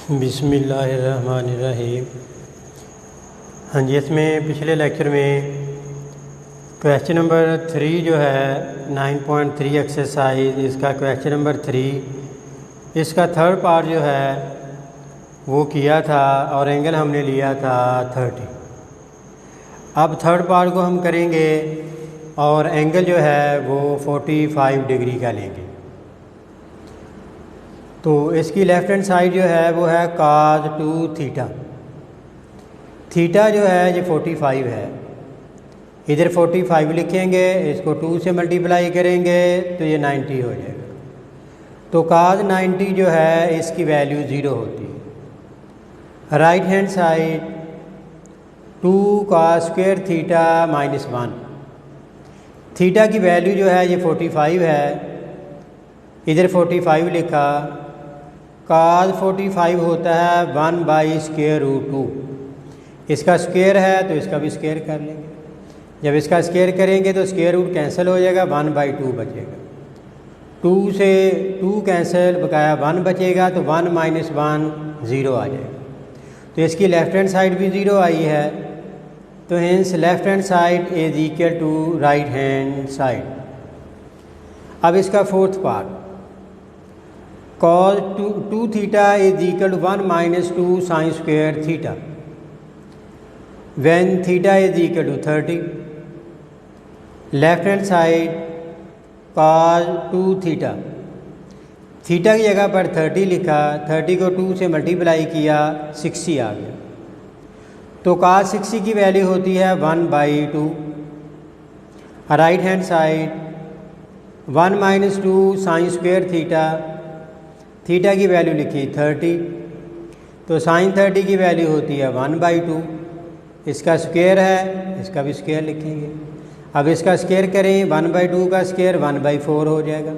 बिस्मिल्लाहिर्रहमानिर्रहीम। हाँ जी, इसमें पिछले लेक्चर में क्वेश्चन नंबर 3 जो है 9.3 एक्सरसाइज, इसका क्वेश्चन नंबर 3 इसका थर्ड पार्ट जो है वो किया था और एंगल हमने लिया था 30। अब थर्ड पार्ट को हम करेंगे और एंगल जो है वो 45 डिग्री का लेंगे। तो इसकी लेफ़्ट हैंड साइड जो है वो है cos 2 थीटा। थीटा जो है ये 45 है, इधर 45 लिखेंगे, इसको 2 से मल्टीप्लाई करेंगे तो ये 90 हो जाएगा। तो cos 90 जो है इसकी वैल्यू 0 होती है। Right hand side 2 cos square theta minus 1। Theta की वैल्यू जो है ये 45 है, इधर 45 लिखा। cos 45 होता है 1/√2। इसका स्क्वायर है तो इसका भी स्क्वायर कर लेंगे। जब इसका स्क्वायर करेंगे तो स्क्वायर रूट कैंसिल हो जाएगा, 1/2 बचेगा। 2 से 2 कैंसिल, बकाया 1 बचेगा, तो 1 - 1 0 आ जाएगा। तो इसकी लेफ़्ट हैंड साइड भी 0 आई है, तो hence left hand side is equal to right hand side. अब इसका fourth part cos 2 theta is equal to 1 - 2 sin square theta when theta is equal to 30। Left hand side cos 2 theta, theta की जगह पर 30 लिखा, 30 को 2 से multiply किया, 60 आ गया। तो cos 60 की वैल्यू होती है 1/2। Right hand side 1 - 2 sin square theta, theta की वैल्यू लिखी 30, तो sin 30 की वैल्यू होती है 1/2। इसका स्क्वायर है, इसका भी स्क्वायर लिखेंगे। अब इसका स्क्वायर करें, 1/2 का स्क्वायर 1/4 हो जाएगा।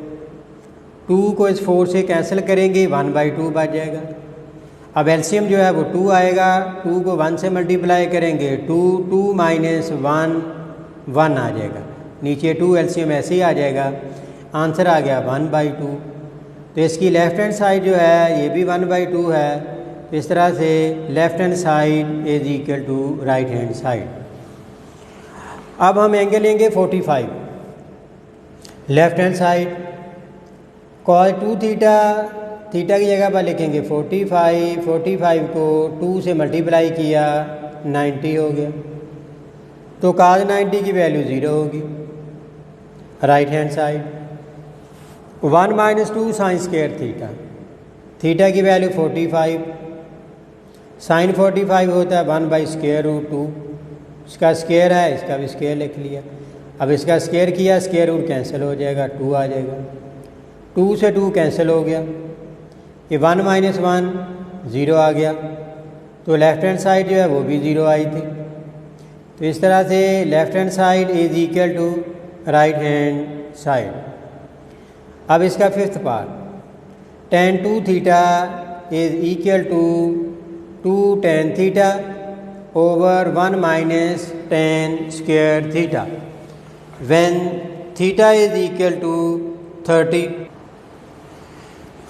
2 को इस 4 से कैंसिल करेंगे, 1/2 बच जाएगा। अब एलसीएम जो है वो 2 आएगा, 2 को 1 से मल्टीप्लाई करेंगे, 2 - 1 1 आ जाएगा। नीचे 2 एलसीएम ऐसे ही आ जाएगा, आंसर आ गया 1/2। तो इसकी लेफ़्ट हैंड साइड जो है ये भी 1/2 है। तो इस तरह से left hand side is equal to right hand side. अब हम एंगल लेंगे 45। Left hand side cos 2 theta, theta की जगह पर लिखेंगे 45, 45 को 2 से मल्टीप्लाई किया, 90 हो गया। तो cos 90 की वैल्यू 0 होगी। Right hand side 1 - 2 sin square theta, theta की वैल्यू 45, sin 45 होता है 1/√2। इसका स्क्वायर है, इसका भी स्क्वायर लिख लिया। अब इसका स्क्वायर किया, स्क्वायर रूट कैंसिल हो जाएगा, 2 आ जाएगा। 2 से 2 कैंसिल हो गया, ये 1 - 1 0 आ गया। तो लेफ़्ट हैंड साइड जो है वो भी 0 आई थी। तो इस तरह से left hand side is equal to right hand side. अब इसका fifth part tan 2 theta is equal to 2 tan theta over 1 - tan square theta when theta is equal to 30।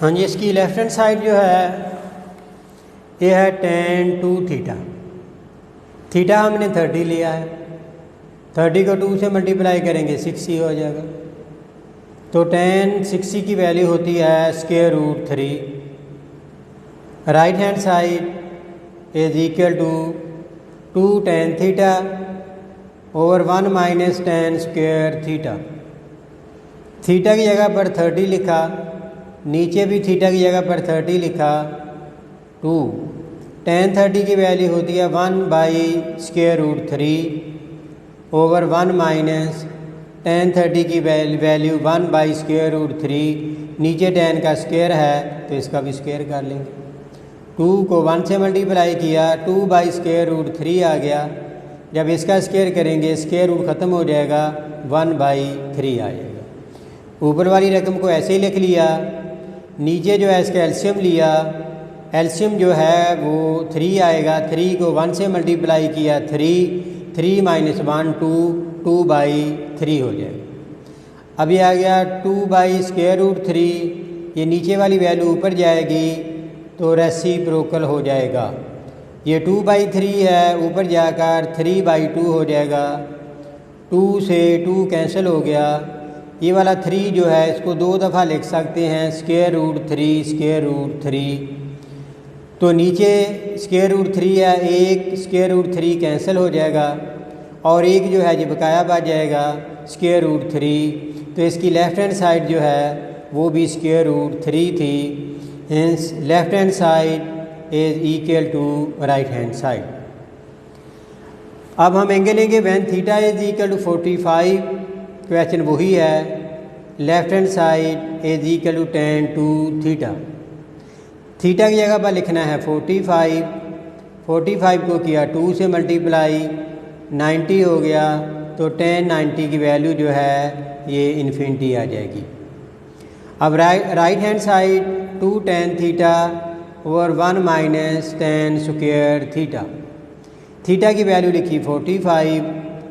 हाँ जी, इसकी लेफ़्ट हैंड साइड जो है ये है tan 2 थीटा। थीटा हमने 30 लिया है, 30 को 2 से मल्टीप्लाई करेंगे, 60 हो जाएगा। तो tan 60 की वैल्यू होती है √3। Right hand side is equal to 2 tan theta over 1 - tan square theta. Theta की जगह पर 30 लिखा, नीचे भी थीटा की जगह पर 30 लिखा। 2 tan 30 की वैल्यू होती है 1/√3 ओवर 1 - tan 30 की वैल्यू 1/√3। नीचे tan का स्क्वायर है तो इसका भी स्क्वायर कर लेंगे। 2 को 1 से मल्टीप्लाई किया, 2/√3 आ गया। जब इसका स्क्वायर करेंगे, स्क्वायर रूट ख़त्म हो जाएगा, 1/3 आ जाएगा। ऊपर वाली रकम को ऐसे ही लिख लिया, नीचे जो है इसका एलसीएम लिया। एलसीएम जो है वो 3 आएगा, 3 को 1 से मल्टीप्लाई किया, 3 - 1 2/3 हो जाएगा। अब ये आ गया 2/√3, ये नीचे वाली वैल्यू ऊपर जाएगी, तो रेसिप्रोकल हो जाएगा। ये 2/3 है, ऊपर जाकर 3/2 हो जाएगा। 2 से 2 कैंसिल हो गया। ये वाला 3 जो है इसको 2 दफ़ा लिख सकते हैं, √3 √3। तो नीचे √3 है, एक √3 कैंसिल हो जाएगा और एक जो है ये बकाया बच जाएगा √3। तो इसकी लेफ़्ट हैंड साइड जो है वो भी √3 थी। Hence left hand side is equal to right hand side. अब हम एंगल लेंगे when theta is equal to 45। Question वही है, left hand side is equal to tan 2 theta. Theta की जगह पर लिखना है 45। 45 को किया 2 से मल्टीप्लाई, 90 हो गया। तो tan 90 की वैल्यू जो है ये इन्फिनिटी आ जाएगी। अब right hand side 2 tan theta और 1 minus tan square theta. Theta की वैल्यू लिखी 45,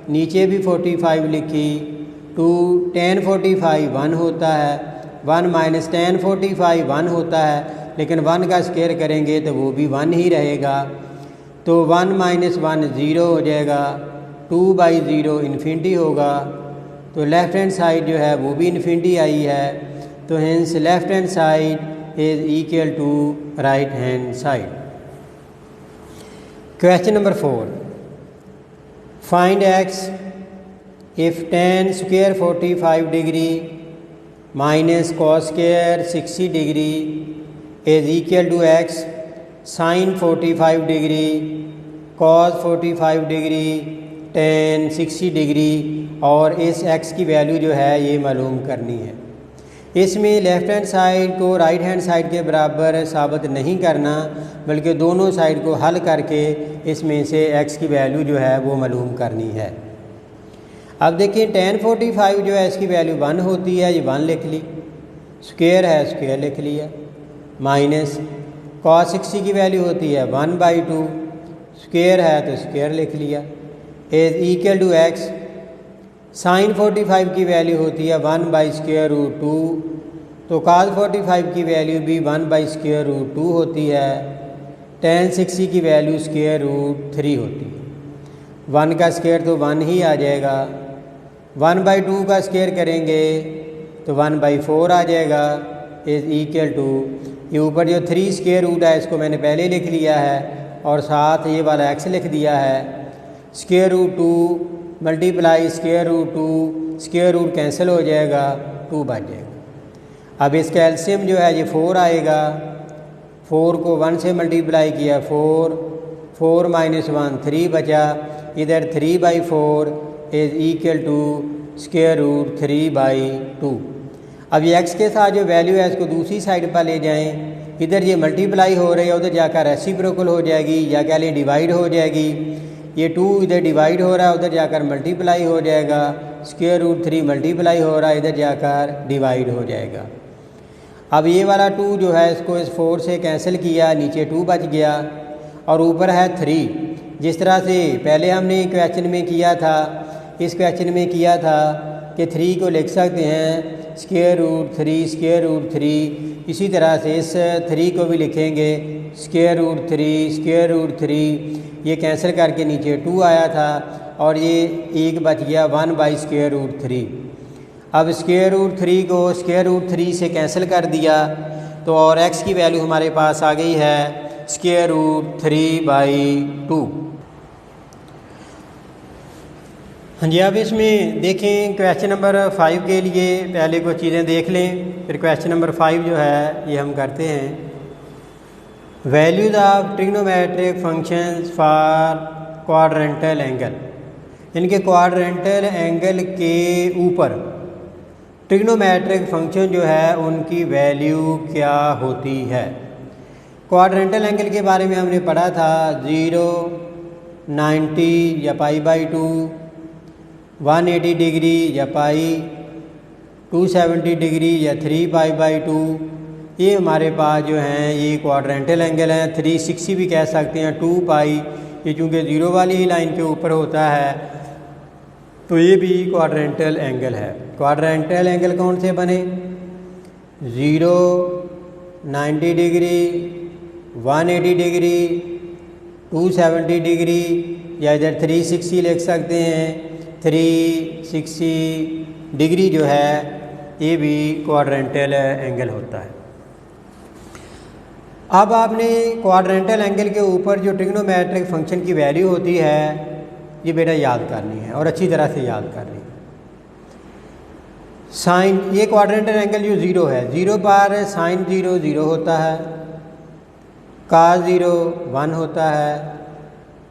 नीचे भी 45 लिखी। 2 tan 45 1 होता है, 1 माइनस tan 45 1 होता है, लेकिन 1 का स्क्वायर करेंगे तो वो भी 1 ही रहेगा। तो 1 माइनस 1 0 हो जाएगा, 2/0 इन्फिनिटी होगा। तो लेफ़्ट हैंड साइड जो है वो भी इन्फिनिटी आई है। तो hence left hand side is equal to right hand side. Question number 4, find x if tan square 45 degree minus cos square 60 degree is equal to x sin 45 degree cos 45 degree tan 60 degree। और इस x की value जो है ये मालूम करनी है। इसमें लेफ़्ट हैंड साइड को राइट हैंड साइड के बराबर साबित नहीं करना, बल्कि दोनों साइड को हल करके इसमें से x की वैल्यू जो है वो मालूम करनी है। अब देखिए tan 45 जो है इसकी वैल्यू 1 होती है, ये 1 लिख ली, स्क्वायर है स्क्वायर लिख लिया, माइनस cos 60 की वैल्यू होती है 1/2, स्क्वायर है तो स्क्वायर लिख लिया, is equal to x। Sine 45 की वैल्यू होती है 1/√2, तो cos 45 की वैल्यू भी 1/√2 होती है। tan 60 की वैल्यू √3 होती है। 1 का स्क्वायर तो 1 ही आ जाएगा, 1/2 का स्क्वायर करेंगे तो 1/4 आ जाएगा, इज इक्वल टू ये ऊपर जो 3 स्क्वायर रूट है इसको मैंने पहले लिख लिया है और साथ ये वाला x लिख दिया है। √2 मल्टीप्लाई √2, स्क्वायर रूट कैंसिल हो जाएगा, 2 बच जाएगा। अब इसका एलसीएम जो है ये 4 आएगा। 4 को 1 से मल्टीप्लाई किया 4, 4 माइनस 1 3 बचा, इधर 3/4 इज इक्वल टू √3/2। अब ये x के साथ जो वैल्यू है इसको दूसरी साइड पर ले जाएं, इधर ये मल्टीप्लाई हो रही है, उधर जाकर रेसिप्रोकल हो जाएगी या कह लें डिवाइड हो जाएगी। ये 2 इधर डिवाइड हो रहा है, उधर जाकर मल्टीप्लाई हो जाएगा, √3 मल्टीप्लाई हो रहा है, इधर जाकर डिवाइड हो जाएगा। अब ये वाला 2 जो है इसको इस 4 से कैंसिल किया, नीचे 2 बच गया और ऊपर है 3। जिस तरह से पहले हमने क्वेश्चन में किया था, इस क्वेश्चन में किया था कि 3 को लिख सकते हैं √3 इसी तरह से इस 3 को भी लिखेंगे √3 ये कैंसिल करके नीचे 2 आया था और ये एक बच गया 1/√3। अब √3 को √3 से कैंसिल कर दिया तो और x की वैल्यू हमारे पास आ गई है √3/2। हाँ जी, अब इसमें देखें क्वेश्चन नंबर 5 के लिए पहले कुछ चीज़ें देख लें, फिर क्वेश्चन नंबर 5 जो है ये हम करते हैं। Values of trigonometric functions for quadrantal angle. इनके क्वाड्रेंटल एंगल के ऊपर ट्रिग्नोमेट्रिक फंक्शन जो है उनकी वैल्यू क्या होती है। क्वाड्रेंटल एंगल के बारे में हमने पढ़ा था 0, 90 या π/2, 180 डिग्री या पाई, 270 डिग्री या 3π/2। ये हमारे पास जो हैं ये क्वाड्रेंटल एंगल हैं। 360 भी कह सकते हैं, 2π, ये चूँकि ज़ीरो वाली ही लाइन के ऊपर होता है तो ये भी क्वाड्रेंटल एंगल है। क्वाड्रेंटल एंगल कौन से बने? 0, 90 डिग्री, 180 डिग्री, 270 डिग्री, या इधर 360 लिख सकते हैं। 360 डिग्री जो है ये भी क्वाड्रेंटल एंगल होता है। अब आपने क्वाड्रेंटल एंगल के ऊपर जो ट्रिग्नोमेट्रिक फंक्शन की वैल्यू होती है ये बेटा याद करनी है और अच्छी तरह से याद करनी है। साइन, ये क्वाड्रेंटल एंगल जो ज़ीरो है, ज़ीरो पर साइन ज़ीरो ज़ीरो होता है, कास ज़ीरो 1 होता है,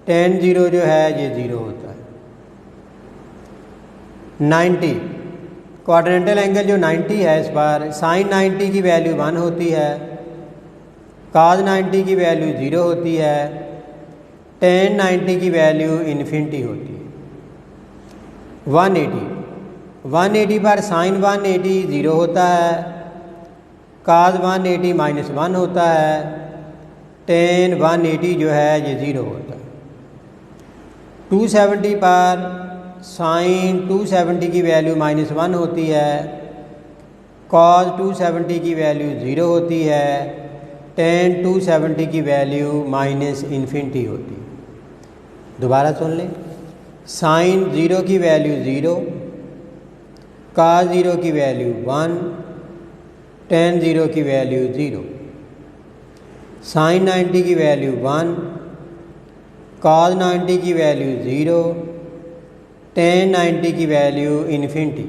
टेन ज़ीरो जो है ये ज़ीरो होता है। 90 क्वाड्रेंटल एंगल जो 90 है, इस पर साइन 90 की वैल्यू 1 होती है, काज 90 की वैल्यू 0 होती है, टेन 90 की वैल्यू इन्फिनिटी होती है। 180 पर साइन 180 0 होता है, काज 180 -1 होता है, टेन 180 जो है ये 0 होता है। 270 पर साइन 270 की वैल्यू -1 होती है, कॉज 270 की वैल्यू 0 होती है, टेन 270 की वैल्यू -इन्फिनिटी होती है। दोबारा सुन लें, साइन 0 की वैल्यू 0, काज 0 की वैल्यू 1, टेन 0 की वैल्यू 0, साइन 90 की वैल्यू 1, कॉज 90 की वैल्यू 0, टेन 90 की वैल्यू इन्फिनिटी।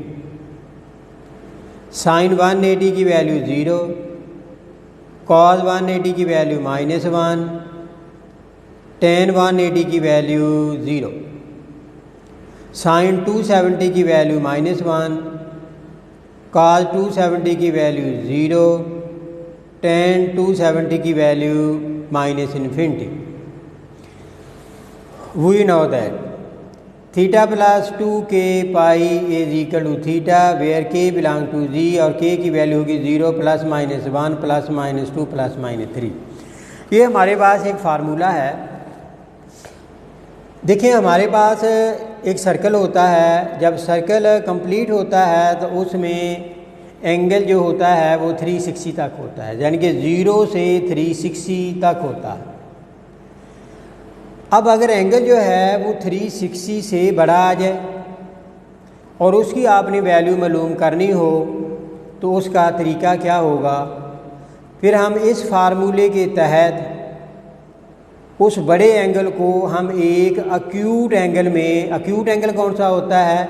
साइन 180 की वैल्यू 0, कॉज 180 की वैल्यू -1, टेन 180 की वैल्यू 0, साइन 270 की वैल्यू -1, कॉज 270 की वैल्यू 0, टेन 270 की value -infinity. We know that theta plus 2k pi is equal to theta where k belong to g, और k की value होगी 0 +-1 +-2 +-3। ये हमारे पास एक फार्मूला है। देखिए हमारे पास एक सर्कल होता है, जब सर्कल कंप्लीट होता है तो उसमें एंगल जो होता है वो 360 तक होता है, यानी कि 0 से 360 तक होता है। अब अगर एंगल जो है वो 360 से बड़ा आ जाए और उसकी आपने वैल्यू मालूम करनी हो तो उसका तरीका क्या होगा, फिर हम इस फार्मूले के तहत उस बड़े एंगल को हम एक अक्यूट एंगल में, अक्यूट एंगल कौन सा होता है,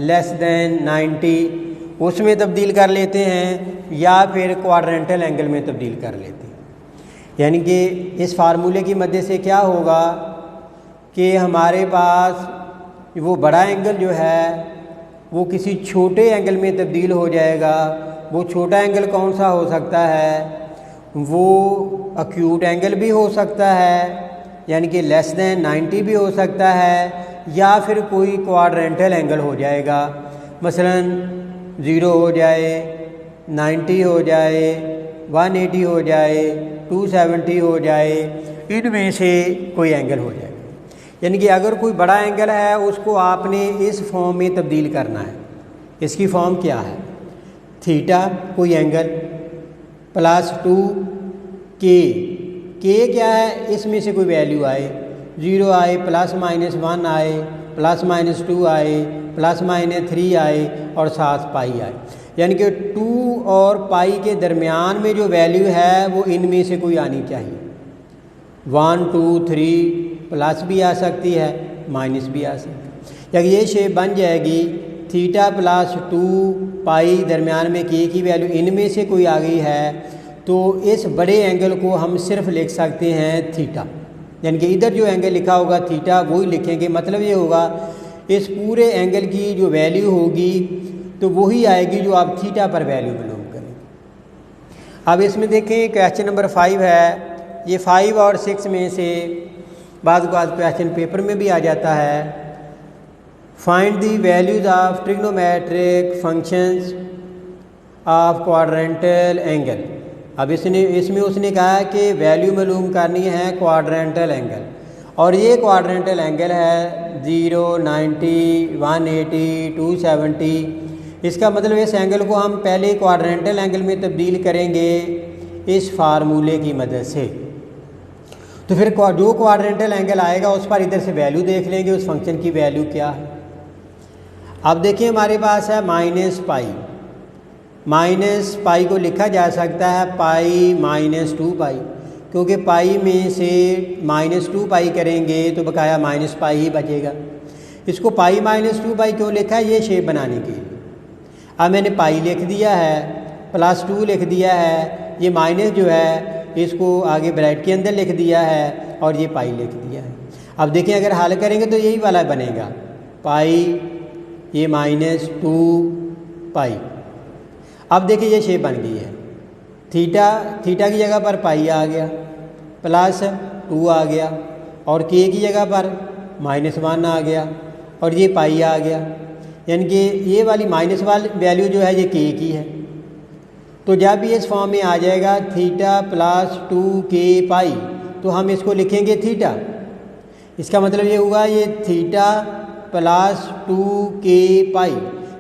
<90, उसमें तब्दील कर लेते हैं, या फिर क्वाड्रेंटल एंगल में तब्दील कर लेते हैं। यानी कि इस फार्मूले की मदद से क्या होगा कि हमारे पास वो बड़ा एंगल जो है वो किसी छोटे एंगल में तब्दील हो जाएगा। वो छोटा एंगल कौन सा हो सकता है, वो अक्यूट एंगल भी हो सकता है, यानी कि <90 भी हो सकता है, या फिर कोई क्वाड्रेंटल एंगल हो जाएगा, मसलन 0 हो जाए, 90 हो जाए, 180 हो जाए, 270 हो जाए, इनमें से कोई एंगल हो जाएगा। यानी कि अगर कोई बड़ा एंगल है उसको आपने इस फॉर्म में तब्दील करना है। इसकी फॉर्म क्या है, थीटा कोई एंगल +2k, k क्या है, इसमें से कोई वैल्यू आए, 0 आए, +-1 आए, +-2 आए, +-3 आए और साथ पाई आए। यानी कि 2 और पाई के दरमियान में जो वैल्यू है वो इनमें से कोई आनी चाहिए। 1 2 3 प्लस भी आ सकती है, माइनस भी आ सकती है। या ये शेप बन जाएगी थीटा +2 पाई दरमियान में k की वैल्यू इनमें से कोई आ गई है, तो इस बड़े एंगल को हम सिर्फ लिख सकते हैं थीटा। यानी कि इधर जो एंगल लिखा होगा थीटा वही लिखेंगे। मतलब ये होगा इस पूरे एंगल की जो वैल्यू होगी तो वही आएगी जो आप थीटा पर वैल्यू मालूम करें। अब इसमें देखें क्वेश्चन नंबर 5 है। ये 5 और 6 में से बाद क्वेश्चन पेपर में भी आ जाता है। Find the values of trigonometric functions of quadrantal angle. अब इसमें उसने कहा कि वैल्यू मालूम करनी है क्वाड्रेंटल एंगल, और ये क्वाड्रेंटल एंगल है 0 90 180 270। इसका मतलब इस एंगल को हम पहले क्वाड्रेंटल एंगल में तब्दील करेंगे इस फार्मूले की मदद से। तो फिर जो क्वाड्रेंटल एंगल आएगा उस पर इधर से वैल्यू देख लेंगे, उस फंक्शन की वैल्यू क्या है। अब देखिए हमारे पास है माइनस पाई। माइनस पाई को लिखा जा सकता है पाई माइनस 2 पाई, क्योंकि पाई में से माइनस 2 पाई करेंगे तो बकाया माइनस पाई ही बचेगा। इसको पाई माइनस 2 पाई क्यों लिखा है? ये शेप बनाने के लिए। अब मैंने पाई लिख दिया है, प्लस 2 लिख दिया है, ये माइनस जो है इसको आगे ब्रैकेट के अंदर लिख दिया है और ये पाई लिख दिया है। अब देखिए अगर हल करेंगे तो यही वाला बनेगा, पाई ये माइनस 2 पाई। अब देखिए ये शेप बन गई है। थीटा की जगह पर पाई आ गया, प्लस 2 आ गया, और के की जगह पर -1 आ गया, और ये पाई आ गया। यानी कि ये वाली माइनस वाली वैल्यू जो है ये के की है। तो जब भी इस फॉर्म में आ जाएगा थीटा प्लस 2k पाई, तो हम इसको लिखेंगे थीटा। इसका मतलब ये हुआ ये थीटा प्लस 2k पाई।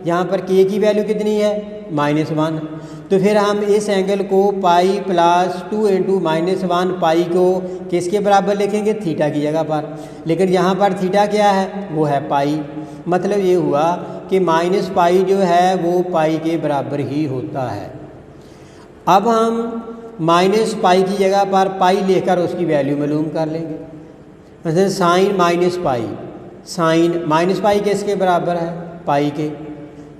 यहाँ पर k की वैल्यू कितनी है? -1। तो फिर हम इस एंगल को पाई प्लस 2 इंटू -1 पाई को किसके बराबर लिखेंगे? थीटा की जगह पर। लेकिन यहाँ पर थीटा क्या है? वो है पाई। मतलब ये हुआ कि माइनस पाई जो है वो पाई के बराबर ही होता है। अब हम माइनस पाई की जगह पर पाई लेकर उसकी वैल्यू मालूम कर लेंगे। जैसे sine minus pi, sine minus pi किसके बराबर है? पाई के।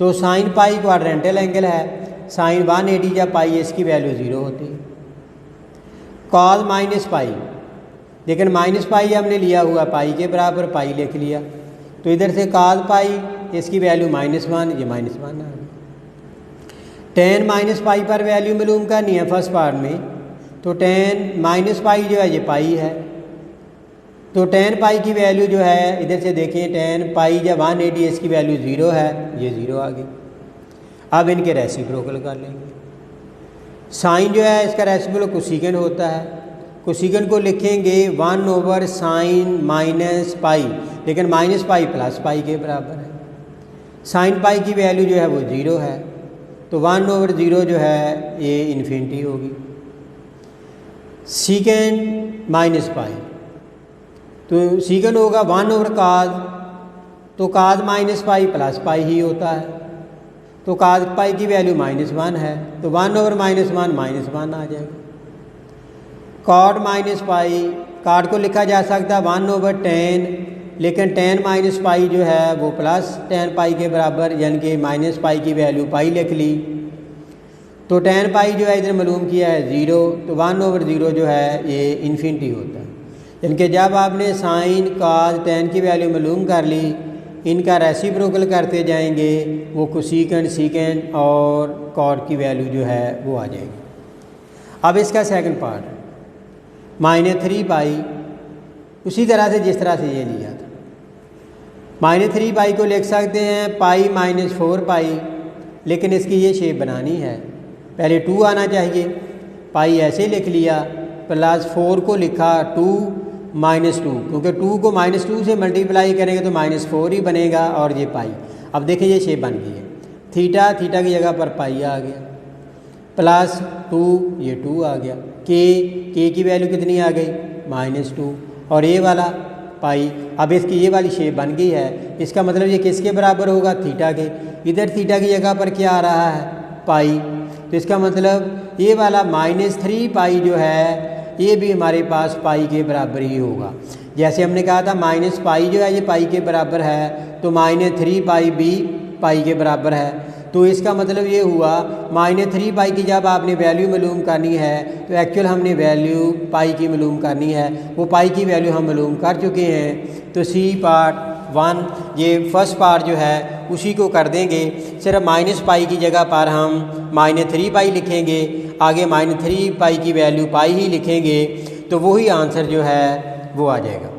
तो साइन पाई क्वाड्रेंटल एंगल है, साइन 180 या पाई इसकी वैल्यू 0 होती है। कॉस माइनस पाई, लेकिन माइनस पाई हमने लिया हुआ पाई के बराबर, पाई लिख लिया, तो इधर से कॉस पाई इसकी वैल्यू -1, ये -1 आ गई। टेन माइनस पाई पर वैल्यू मालूम करनी है फर्स्ट पार्ट में, तो टेन माइनस पाई जो है ये पाई है। तो टेन पाई की वैल्यू जो है इधर से देखें, टेन पाई या 180 इसकी वैल्यू 0 है, ये 0 आ गई। अब इनके रेसिप्रोकल कर लेंगे। साइन जो है इसका रेसिप्रोकल कोसेकेंट होता है, कोसेकेंट को लिखेंगे 1/साइन माइनस पाई, लेकिन माइनस पाई प्लस पाई के बराबर है। साइन पाई की वैल्यू जो है वो 0 है, तो 1/0 जो है ये इन्फिनिटी होगी। सीकेंड माइनस पाई, तो सीकेंड होगा 1/cos, तो cos minus pi plus pi ही होता है, तो cos पाई की वैल्यू -1 है, तो 1/-1 -1 आ जाएगा। cot माइनस पाई, cot को लिखा जा सकता है 1/tan, लेकिन tan माइनस पाई जो है वो प्लस tan पाई के बराबर, यानी कि माइनस पाई की वैल्यू पाई लिख ली, तो tan पाई जो है इधर मालूम किया है 0, तो 1/0 जो है ये इन्फिनिटी होता है। यानी कि जब आपने साइन cos tan की वैल्यू मालूम कर ली, इनका रेसिप्रोकल करते जाएंगे, वो कोसेकेंट सीकेंट और cot की वैल्यू जो है वो आ जाएगी। अब इसका सेकंड पार्ट -3 पाई, उसी तरह से जिस तरह से ये लिया था। -3 पाई को लिख सकते हैं पाई -4 पाई, लेकिन इसकी ये शेप बनानी है, पहले 2 आना चाहिए, पाई ऐसे लिख लिया, प्लस 4 को लिखा 2 -2, क्योंकि 2 को -2 से मल्टीप्लाई करेंगे तो -4 ही बनेगा, और ये पाई। अब देखिए ये शेप बन गई है। थीटा की जगह पर पाई आ गया, प्लस 2 ये 2 आ गया, के की वैल्यू कितनी आ गई? -2, और ये वाला पाई। अब इसकी ये वाली शेप बन गई है, इसका मतलब ये किसके बराबर होगा? थीटा के। इधर थीटा की जगह पर क्या आ रहा है? पाई। तो इसका मतलब ये वाला -3 पाई जो है ये भी हमारे पास पाई के बराबर ही होगा। जैसे हमने कहा था माइनस पाई जो है ये पाई के बराबर है, तो -3 पाई भी पाई के बराबर है। तो इसका मतलब ये हुआ -3 पाई की जब आपने वैल्यू मालूम करनी है तो एक्चुअल हमने वैल्यू पाई की मालूम करनी है, वो पाई की वैल्यू हम मालूम कर चुके हैं। तो सी पार्ट 1 ये फर्स्ट पार्ट जो है उसी को कर देंगे, सिर्फ माइनस पाई की जगह पर हम -3 पाई लिखेंगे, आगे -3 पाई की वैल्यू पाई ही लिखेंगे, तो वही आंसर जो है वो आ जाएगा।